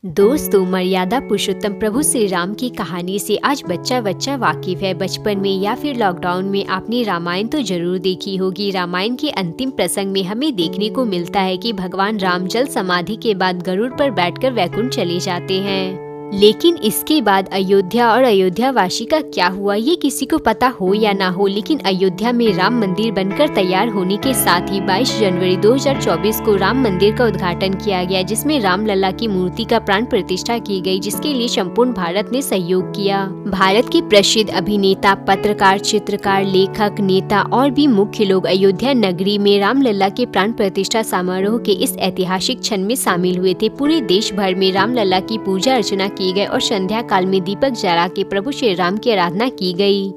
दोस्तों, मर्यादा पुरुषोत्तम प्रभु श्री राम की कहानी से आज बच्चा बच्चा वाकिफ है। बचपन में या फिर लॉकडाउन में आपने रामायण तो जरूर देखी होगी। रामायण के अंतिम प्रसंग में हमें देखने को मिलता है कि भगवान राम जल समाधि के बाद गरुड़ पर बैठकर वैकुंठ चले जाते हैं। लेकिन इसके बाद अयोध्या और अयोध्यावासी का क्या हुआ ये किसी को पता हो या ना हो, लेकिन अयोध्या में राम मंदिर बनकर तैयार होने के साथ ही 22 जनवरी 2024 को राम मंदिर का उद्घाटन किया गया, जिसमें राम लला की मूर्ति का प्राण प्रतिष्ठा की गई, जिसके लिए संपूर्ण भारत ने सहयोग किया। भारत के प्रसिद्ध अभिनेता, पत्रकार, चित्रकार, लेखक, नेता और भी मुख्य लोग अयोध्या नगरी में राम लला के प्राण प्रतिष्ठा समारोह के इस ऐतिहासिक क्षण में शामिल हुए थे। पूरे देश भर में राम लला की पूजा अर्चना की गई और संध्या काल में दीपक जला के प्रभु श्री राम की आराधना की गई।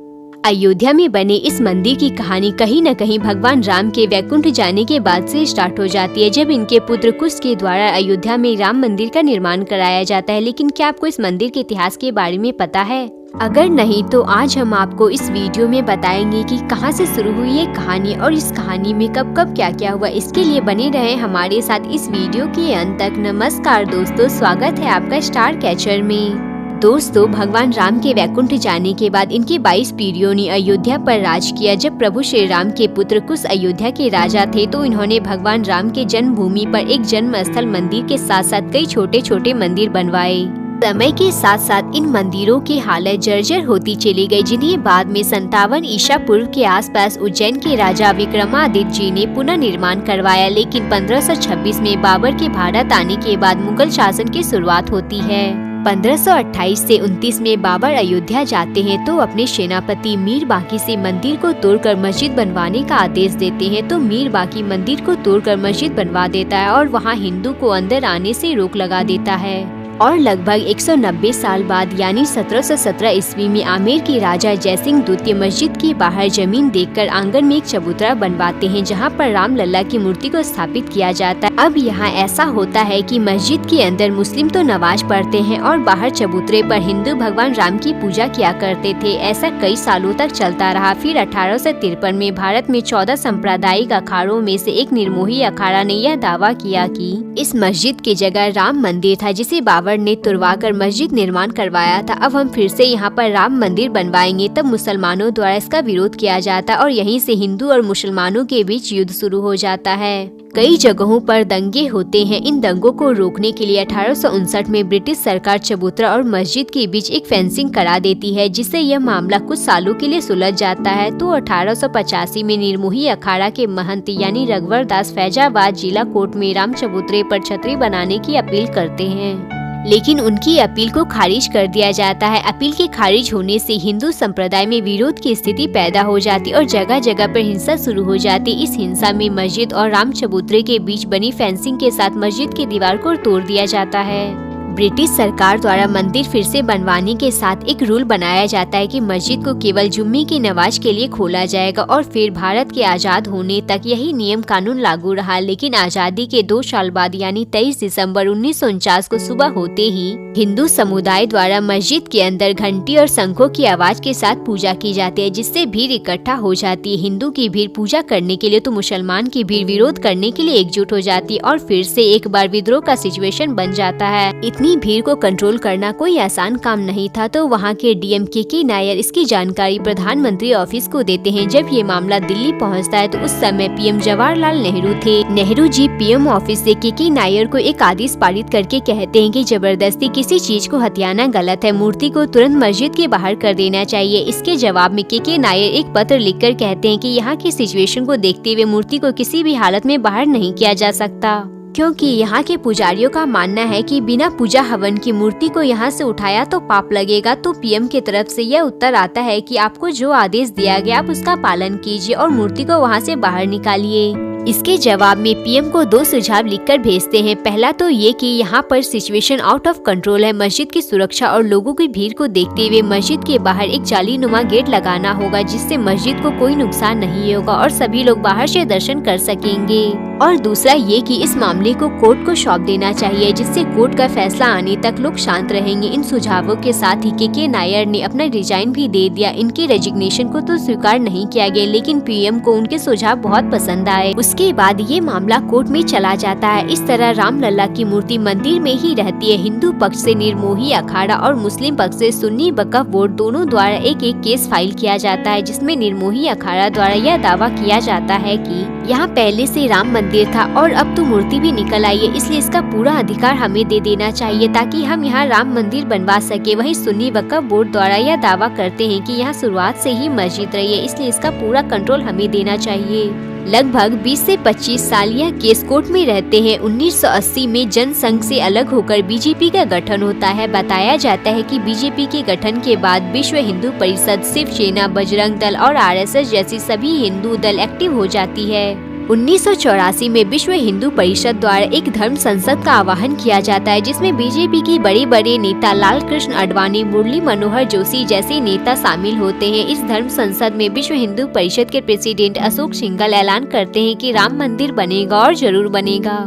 अयोध्या में बने इस मंदिर की कहानी कहीं न कहीं भगवान राम के वैकुंठ जाने के बाद से स्टार्ट हो जाती है, जब इनके पुत्र कुश के द्वारा अयोध्या में राम मंदिर का निर्माण कराया जाता है। लेकिन क्या आपको इस मंदिर के इतिहास के बारे में पता है? अगर नहीं तो आज हम आपको इस वीडियो में बताएंगे कि कहां से शुरू हुई ये कहानी और इस कहानी में कब कब क्या क्या हुआ। इसके लिए बने रहे हमारे साथ इस वीडियो के अंत तक। नमस्कार दोस्तों, स्वागत है आपका स्टार कैचर में। दोस्तों, भगवान राम के वैकुंठ जाने के बाद इनके 22 पीढ़ियों ने अयोध्या पर राज किया। जब प्रभु श्री राम के पुत्र कुश अयोध्या के राजा थे तो इन्होंने भगवान राम के जन्मभूमि पर एक जन्म स्थल मंदिर के साथ साथ कई छोटे छोटे मंदिर बनवाए। समय के साथ साथ इन मंदिरों की हालत जर्जर होती चली गई, जिन्हें बाद में 57 ईसा पूर्व के आसपास उज्जैन के राजा विक्रमादित्य जी ने पुनः निर्माण करवाया। लेकिन 1526 में बाबर के भारत आने के बाद मुगल शासन की शुरुआत होती है। 1528 से 29 में बाबर अयोध्या जाते हैं तो अपने सेनापति मीर बाकी से मंदिर को तोड़कर मस्जिद बनवाने का आदेश देते हैं। तो मीर बाकी मंदिर को तोड़कर मस्जिद बनवा देता है और वहां हिंदू को अंदर आने से रोक लगा देता है। और लगभग 190 साल बाद यानी 1717 ईस्वी में आमेर के राजा जयसिंह द्वितीय मस्जिद के बाहर जमीन देखकर आंगन में एक चबूतरा बनवाते हैं, जहां पर राम लला की मूर्ति को स्थापित किया जाता है। अब यहाँ ऐसा होता है कि मस्जिद के अंदर मुस्लिम तो नमाज पढ़ते हैं और बाहर चबूतरे पर हिंदू भगवान राम की पूजा किया करते थे। ऐसा कई सालों तक चलता रहा। फिर 1853 में भारत में 14 सांप्रदायिक अखाड़ों में से एक निर्मोही अखाड़ा ने यह दावा किया कि इस मस्जिद की जगह राम मंदिर था, जिसे बाबर ने तुड़वाकर मस्जिद निर्माण करवाया था। अब हम फिर से यहाँ पर राम मंदिर बनवाएंगे। तब मुसलमानों द्वारा इसका विरोध किया जाता और यहीं से हिंदू और मुसलमानों के बीच युद्ध शुरू हो जाता है। कई जगहों पर दंगे होते हैं। इन दंगों को रोकने के लिए 1859 में ब्रिटिश सरकार चबूतरा और मस्जिद के बीच एक फेंसिंग करा देती है, जिससे यह मामला कुछ सालों के लिए सुलझ जाता है। तो 1885 में निर्मोही अखाड़ा के महंत यानी रघुवर दास फैजाबाद जिला कोर्ट में राम चबूतरे पर छतरी बनाने की अपील करते हैं, लेकिन उनकी अपील को खारिज कर दिया जाता है। अपील के खारिज होने से हिंदू संप्रदाय में विरोध की स्थिति पैदा हो जाती और जगह जगह पर हिंसा शुरू हो जाती। इस हिंसा में मस्जिद और राम चबूतरे के बीच बनी फेंसिंग के साथ मस्जिद की दीवार को तोड़ दिया जाता है। ब्रिटिश सरकार द्वारा मंदिर फिर से बनवाने के साथ एक रूल बनाया जाता है कि मस्जिद को केवल जुम्मे की नमाज के लिए खोला जाएगा और फिर भारत के आजाद होने तक यही नियम कानून लागू रहा। लेकिन आजादी के 2 साल बाद यानी 23 दिसंबर 1949 को सुबह होते ही हिंदू समुदाय द्वारा मस्जिद के अंदर घंटी और शंखों की आवाज के साथ पूजा की जाती है, जिससे भीड़ इकट्ठा हो जाती है। हिंदू की भीड़ पूजा करने के लिए तो मुसलमान की भीड़ विरोध करने के लिए एकजुट हो जाती है और फिर से एक बार विद्रोह का सिचुएशन बन जाता है। इतनी भीड़ को कंट्रोल करना कोई आसान काम नहीं था। तो वहाँ के डीएम के नायर इसकी जानकारी प्रधानमंत्री ऑफिस को देते हैं। जब ये मामला दिल्ली पहुँचता है तो उस समय पीएम जवाहरलाल नेहरू थे। नेहरू जी पीएम ऑफिस से के नायर को एक आदेश पारित करके कहते हैं कि जबरदस्ती किसी चीज को हथियाना गलत है, मूर्ति को तुरंत मस्जिद के बाहर कर देना चाहिए। इसके जवाब में के नायर एक पत्र लिखकर कहते हैं कि यहाँ की सिचुएशन को देखते हुए मूर्ति को किसी भी हालत में बाहर नहीं किया जा सकता, क्योंकि यहाँ के पुजारियों का मानना है कि बिना पूजा हवन की मूर्ति को यहाँ से उठाया तो पाप लगेगा। तो पीएम की तरफ से यह उत्तर आता है कि आपको जो आदेश दिया गया आप उसका पालन कीजिए और मूर्ति को वहाँ से बाहर निकालिए। इसके जवाब में पीएम को 2 सुझाव लिखकर भेजते हैं। पहला तो ये कि यहाँ पर सिचुएशन आउट ऑफ कंट्रोल है, मस्जिद की सुरक्षा और लोगों की भीड़ को देखते हुए मस्जिद के बाहर एक जालीनुमा गेट लगाना होगा, जिससे मस्जिद को कोई नुकसान नहीं होगा और सभी लोग बाहर से दर्शन कर सकेंगे। और दूसरा ये कि इस मामले को कोर्ट को सौंप देना चाहिए, जिससे कोर्ट का फैसला आने तक लोग शांत रहेंगे। इन सुझावों के साथ ही के नायर ने अपना रिजाइन भी दे दिया। इनके रेजिग्नेशन को तो स्वीकार नहीं किया गया, लेकिन पीएम को उनके सुझाव बहुत पसंद आए। उसके बाद ये मामला कोर्ट में चला जाता है। इस तरह रामलला की मूर्ति मंदिर में ही रहती है। हिंदू पक्ष से निर्मोही अखाड़ा और मुस्लिम पक्ष से सुन्नी वक्फ बोर्ड दोनों द्वारा एक एक केस फाइल किया जाता है, जिसमें निर्मोही अखाड़ा द्वारा यह दावा किया जाता है कि यहाँ पहले से राम मंदिर था और अब तो मूर्ति भी निकल आई है, इसलिए इसका पूरा अधिकार हमें दे देना चाहिए ताकि हम यहाँ राम मंदिर बनवा सके। वही सुन्नी वक्फ बोर्ड द्वारा यह दावा करते हैं कि यहाँ शुरुआत से ही मस्जिद रही है, इसलिए इसका पूरा कंट्रोल हमें देना चाहिए। लगभग 20 से 25 साल यह केस कोर्ट में रहते हैं। 1980 में जनसंघ से अलग होकर बीजेपी का गठन होता है। बताया जाता है कि बीजेपी के गठन के बाद विश्व हिंदू परिषद, शिवसेना, बजरंग दल और आरएसएस जैसी सभी हिंदू दल एक्टिव हो जाती है। 1984 में विश्व हिंदू परिषद द्वारा एक धर्म संसद का आह्वान किया जाता है, जिसमें बीजेपी की बड़े बड़े नेता लाल कृष्ण आडवाणी, मुरली मनोहर जोशी जैसे नेता शामिल होते हैं। इस धर्म संसद में विश्व हिंदू परिषद के प्रेसिडेंट अशोक सिंघल ऐलान करते हैं कि राम मंदिर बनेगा और जरूर बनेगा।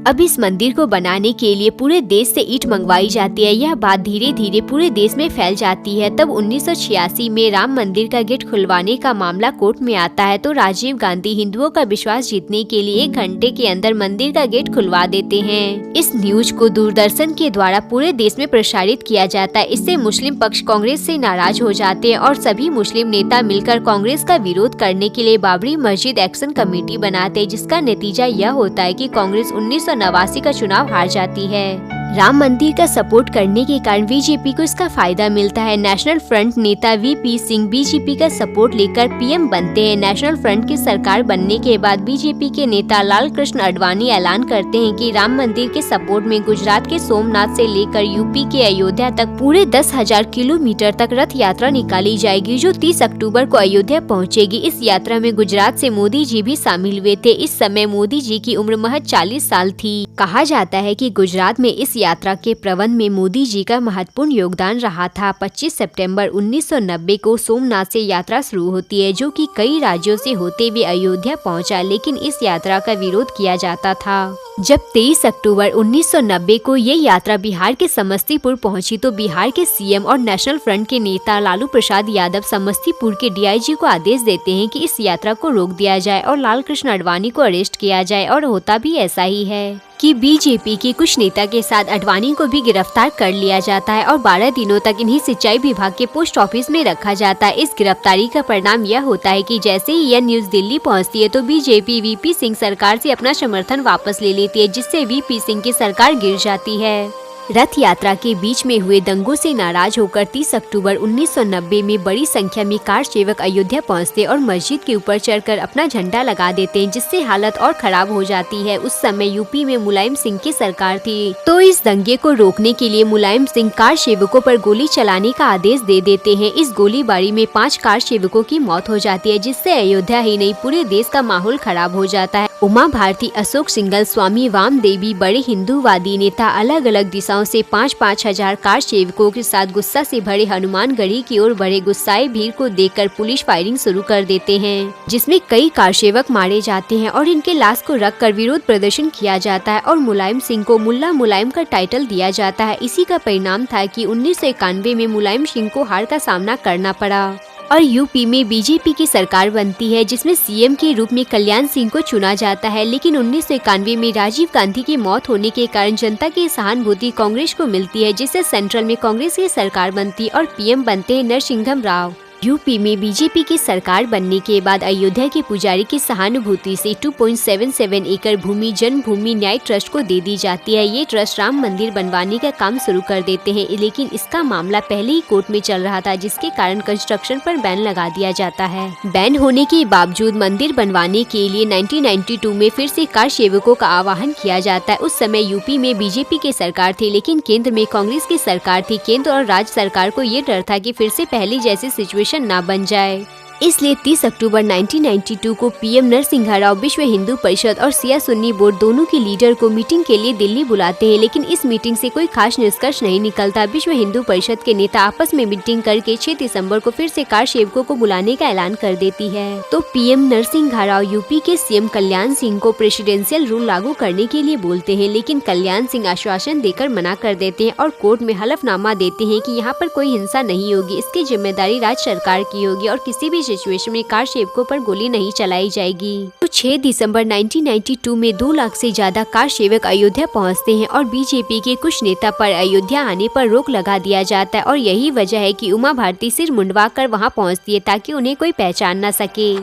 अब इस मंदिर को बनाने के लिए पूरे देश से ईंट मंगवाई जाती है। यह बात धीरे धीरे पूरे देश में फैल जाती है। तब 1986 में राम मंदिर का गेट खुलवाने का मामला कोर्ट में आता है, तो राजीव गांधी हिंदुओं का विश्वास जीतने के लिए 1 घंटे के अंदर मंदिर का गेट खुलवा देते हैं। इस न्यूज को दूरदर्शन के द्वारा पूरे देश में प्रसारित किया जाता है। इससे मुस्लिम पक्ष कांग्रेस से नाराज हो जाते हैं और सभी मुस्लिम नेता मिलकर कांग्रेस का विरोध करने के लिए बाबरी मस्जिद एक्शन कमेटी बनाते हैं, जिसका नतीजा यह होता है कि कांग्रेस 1989 का चुनाव हार जाती है। राम मंदिर का सपोर्ट करने के कारण बीजेपी को इसका फायदा मिलता है। नेशनल फ्रंट नेता वीपी सिंह बीजेपी का सपोर्ट लेकर पीएम बनते हैं। नेशनल फ्रंट की सरकार बनने के बाद बीजेपी के नेता लाल कृष्ण आडवाणी ऐलान करते हैं कि राम मंदिर के सपोर्ट में गुजरात के सोमनाथ से लेकर यूपी के अयोध्या तक पूरे 10,000 किलोमीटर तक रथ यात्रा निकाली जाएगी, जो 30 अक्टूबर को अयोध्या पहुंचेगी। इस यात्रा में गुजरात से मोदी जी भी शामिल हुए थे। इस समय मोदी जी की उम्र महज 40 साल थी। कहा जाता है कि गुजरात में इस यात्रा के प्रबंध में मोदी जी का महत्वपूर्ण योगदान रहा था। 25 सितंबर 1990 को सोमनाथ से यात्रा शुरू होती है, जो कि कई राज्यों से होते हुए अयोध्या पहुंचा, लेकिन इस यात्रा का विरोध किया जाता था। जब 23 अक्टूबर 1990 को ये यात्रा बिहार के समस्तीपुर पहुंची, तो बिहार के सीएम और नेशनल फ्रंट के नेता लालू प्रसाद यादव समस्तीपुर के डीआईजी को आदेश देते हैं कि इस यात्रा को रोक दिया जाए और लाल कृष्ण आडवाणी को अरेस्ट किया जाए, और होता भी ऐसा ही है कि बीजेपी के कुछ नेता के साथ आडवाणी को भी गिरफ्तार कर लिया जाता है और 12 दिनों तक इन्हें सिंचाई विभाग के पोस्ट ऑफिस में रखा जाता है। इस गिरफ्तारी का परिणाम यह होता है कि जैसे ही यह न्यूज दिल्ली पहुंचती है, तो बीजेपी वीपी सिंह सरकार से अपना समर्थन वापस ले लेती है, जिससे वीपी सिंह की सरकार गिर जाती है। रथ यात्रा के बीच में हुए दंगों से नाराज होकर 30 अक्टूबर 1990 में बड़ी संख्या में कार सेवक अयोध्या पहुंचते और मस्जिद के ऊपर चढ़कर अपना झंडा लगा देते हैं, जिससे हालत और खराब हो जाती है। उस समय यूपी में मुलायम सिंह की सरकार थी, तो इस दंगे को रोकने के लिए मुलायम सिंह कार सेवकों पर गोली चलाने का आदेश दे देते हैं। इस गोलीबारी में 5 कार सेवकों की मौत हो जाती है, जिससे अयोध्या ही नहीं पूरे देश का माहौल खराब हो जाता है। उमा भारती, अशोक सिंघल, स्वामी वामदेवी, बड़े हिंदूवादी नेता अलग अलग दिशाओं से 5-5 हजार कार सेवकों के साथ गुस्सा से भरे हनुमानगढ़ी की ओर बढ़े। गुस्साए भीड़ को देखकर पुलिस फायरिंग शुरू कर देते हैं, जिसमें कई कार सेवक मारे जाते हैं और इनके लाश को रखकर विरोध प्रदर्शन किया जाता है और मुलायम सिंह को मुल्ला मुलायम का टाइटल दिया जाता है। इसी का परिणाम था कि 1991 में मुलायम सिंह को हार का सामना करना पड़ा और यूपी में बीजेपी की सरकार बनती है, जिसमें सीएम के रूप में कल्याण सिंह को चुना जाता है। लेकिन 1991 में राजीव गांधी की मौत होने के कारण जनता की सहानुभूति कांग्रेस को मिलती है, जिससे सेंट्रल में कांग्रेस की सरकार बनती और पीएम बनते हैं नरसिंघम राव। यूपी में बीजेपी की सरकार बनने के बाद अयोध्या के पुजारी की सहानुभूति से 2.77 एकड़ भूमि जन्मभूमि न्याय ट्रस्ट को दे दी जाती है। ये ट्रस्ट राम मंदिर बनवाने का काम शुरू कर देते हैं, लेकिन इसका मामला पहले ही कोर्ट में चल रहा था, जिसके कारण कंस्ट्रक्शन पर बैन लगा दिया जाता है। बैन होने के बावजूद मंदिर बनवाने के लिए 1992 में फिर से कार सेवकों का आह्वान किया जाता है। उस समय यूपी में बीजेपी की सरकार थी, लेकिन केंद्र में कांग्रेस की सरकार थी। केंद्र और राज्य सरकार को ये डर था कि फिर से पहले जैसी सिचुएशन ना बन जाए, इसलिए 30 अक्टूबर 1992 को पीएम नरसिंह राव विश्व हिंदू परिषद और शिया सुन्नी बोर्ड दोनों के लीडर को मीटिंग के लिए दिल्ली बुलाते हैं, लेकिन इस मीटिंग से कोई खास निष्कर्ष नहीं निकलता। विश्व हिंदू परिषद के नेता आपस में मीटिंग करके 6 दिसंबर को फिर से कार सेवकों को बुलाने का ऐलान कर देती है। तो पीएम नरसिंह राव यूपी के सीएम कल्याण सिंह को प्रेसिडेंशियल रूल लागू करने के लिए बोलते हैं, लेकिन कल्याण सिंह आश्वासन देकर मना कर देते हैं और कोर्ट में हलफनामा देते हैं कि यहाँ पर कोई हिंसा नहीं होगी, इसकी जिम्मेदारी राज्य सरकार की होगी और किसी भी सिचुएशन में कार सेवकों पर गोली नहीं चलाई जाएगी। तो 6 दिसंबर 1992 में 2 लाख से ज्यादा कार सेवक अयोध्या पहुंचते हैं और बीजेपी के कुछ नेता पर अयोध्या आने पर रोक लगा दिया जाता है और यही वजह है कि उमा भारती सिर मुंडवा कर वहां पहुंचती है ताकि उन्हें कोई पहचान न सके।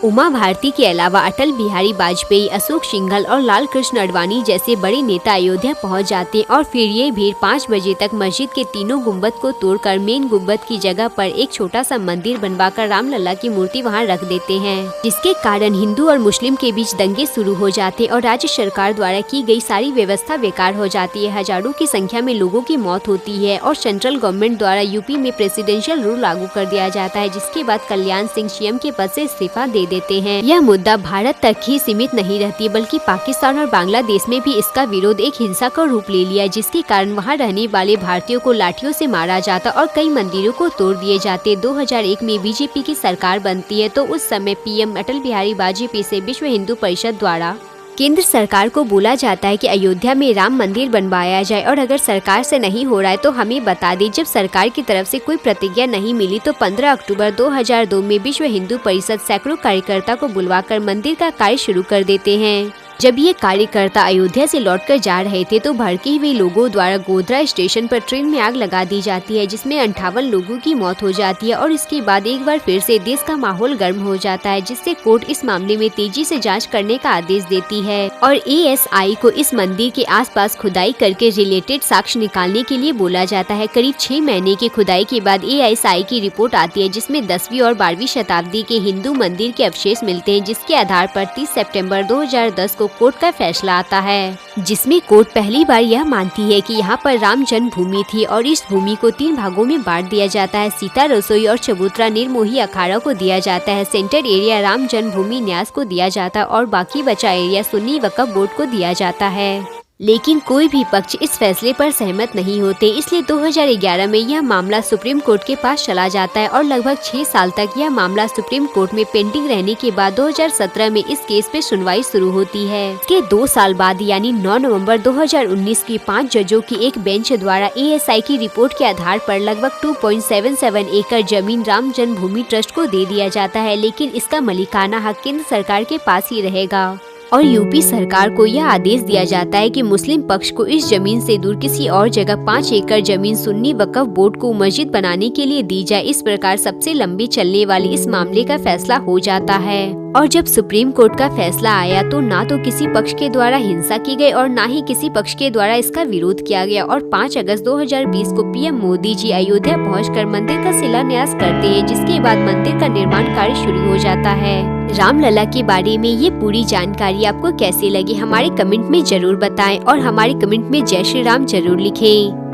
उमा भारती के अलावा अटल बिहारी वाजपेयी, अशोक सिंघल और लाल कृष्ण आडवाणी जैसे बड़े नेता अयोध्या पहुंच जाते हैं और फिर ये भीड़ 5 बजे तक मस्जिद के तीनों गुंबद को तोड़कर मेन गुंबद की जगह पर एक छोटा सा मंदिर बनवाकर रामलला की मूर्ति वहां रख देते हैं, जिसके कारण हिंदू और मुस्लिम के बीच दंगे शुरू हो जाते और राज्य सरकार द्वारा की गई सारी व्यवस्था बेकार हो जाती है। हजारों की संख्या में लोगों की मौत होती है और सेंट्रल गवर्नमेंट द्वारा यूपी में प्रेसिडेंशियल रूल लागू कर दिया जाता है, जिसके बाद कल्याण सिंह सीएम के पद से इस्तीफा दे देते हैं। यह मुद्दा भारत तक ही सीमित नहीं रहती बल्कि पाकिस्तान और बांग्लादेश में भी इसका विरोध एक हिंसा का रूप ले लिया, जिसके कारण वहां रहने वाले भारतीयों को लाठियों से मारा जाता और कई मंदिरों को तोड़ दिए जाते। 2001 में बीजेपी की सरकार बनती है तो उस समय पीएम अटल बिहारी वाजपेयी से विश्व हिंदू परिषद द्वारा केंद्र सरकार को बोला जाता है कि अयोध्या में राम मंदिर बनवाया जाए और अगर सरकार से नहीं हो रहा है तो हमें बता दें। जब सरकार की तरफ से कोई प्रतिज्ञा नहीं मिली तो 15 अक्टूबर 2002 में विश्व हिंदू परिषद सैकड़ों कार्यकर्ता को बुलवाकर मंदिर का कार्य शुरू कर देते हैं। जब ये कार्यकर्ता अयोध्या से लौटकर जा रहे थे तो भड़के हुए लोगों द्वारा गोधरा स्टेशन पर ट्रेन में आग लगा दी जाती है, जिसमें 58 लोगों की मौत हो जाती है और इसके बाद एक बार फिर से देश का माहौल गर्म हो जाता है, जिससे कोर्ट इस मामले में तेजी से जांच करने का आदेश देती है और एएसआई को इस मंदिर के आसपास खुदाई करके रिलेटेड साक्ष्य निकालने के लिए बोला जाता है। करीब 6 महीने की खुदाई के बाद एएसआई की रिपोर्ट आती है, जिसमें 10वीं और 12वीं शताब्दी के हिंदू मंदिर के अवशेष मिलते हैं, जिसके आधार पर 30 सितंबर 2010 को कोर्ट का फैसला आता है, जिसमें कोर्ट पहली बार यह मानती है कि यहाँ पर राम जन्मभूमि थी और इस भूमि को 3 भागों में बांट दिया जाता है। सीता रसोई और चबूतरा निर्मोही अखाड़ा को दिया जाता है, सेंटर एरिया राम जन्मभूमि न्यास को दिया जाता है और बाकी बचा एरिया सुन्नी वक्फ बोर्ड को दिया जाता है। लेकिन कोई भी पक्ष इस फैसले पर सहमत नहीं होते, इसलिए 2011 में यह मामला सुप्रीम कोर्ट के पास चला जाता है और लगभग 6 साल तक यह मामला सुप्रीम कोर्ट में पेंडिंग रहने के बाद 2017 में इस केस पे सुनवाई शुरू होती है। इसके 2 साल बाद यानी 9 नवंबर 2019 की 5 जजों की एक बेंच द्वारा एएसआई की रिपोर्ट के आधार पर लगभग 2.77 एकड़ जमीन राम जन्मभूमि ट्रस्ट को दे दिया जाता है, लेकिन इसका मलिकाना हक केंद्र सरकार के पास ही रहेगा और यूपी सरकार को यह आदेश दिया जाता है कि मुस्लिम पक्ष को इस जमीन से दूर किसी और जगह 5 एकड़ जमीन सुन्नी वक्फ बोर्ड को मस्जिद बनाने के लिए दी जाए। इस प्रकार सबसे लंबी चलने वाली इस मामले का फैसला हो जाता है और जब सुप्रीम कोर्ट का फैसला आया तो ना तो किसी पक्ष के द्वारा हिंसा की गई और ना ही किसी पक्ष के द्वारा इसका विरोध किया गया और 5 अगस्त 2020 को पीएम मोदी जी अयोध्या पहुंचकर मंदिर का शिलान्यास करते हैं, जिसके बाद मंदिर का निर्माण कार्य शुरू हो जाता है। रामलला के बारे में ये पूरी जानकारी आपको कैसी लगी हमारे कमेंट में जरूर बताएं और हमारे कमेंट में जय श्री राम जरूर लिखें।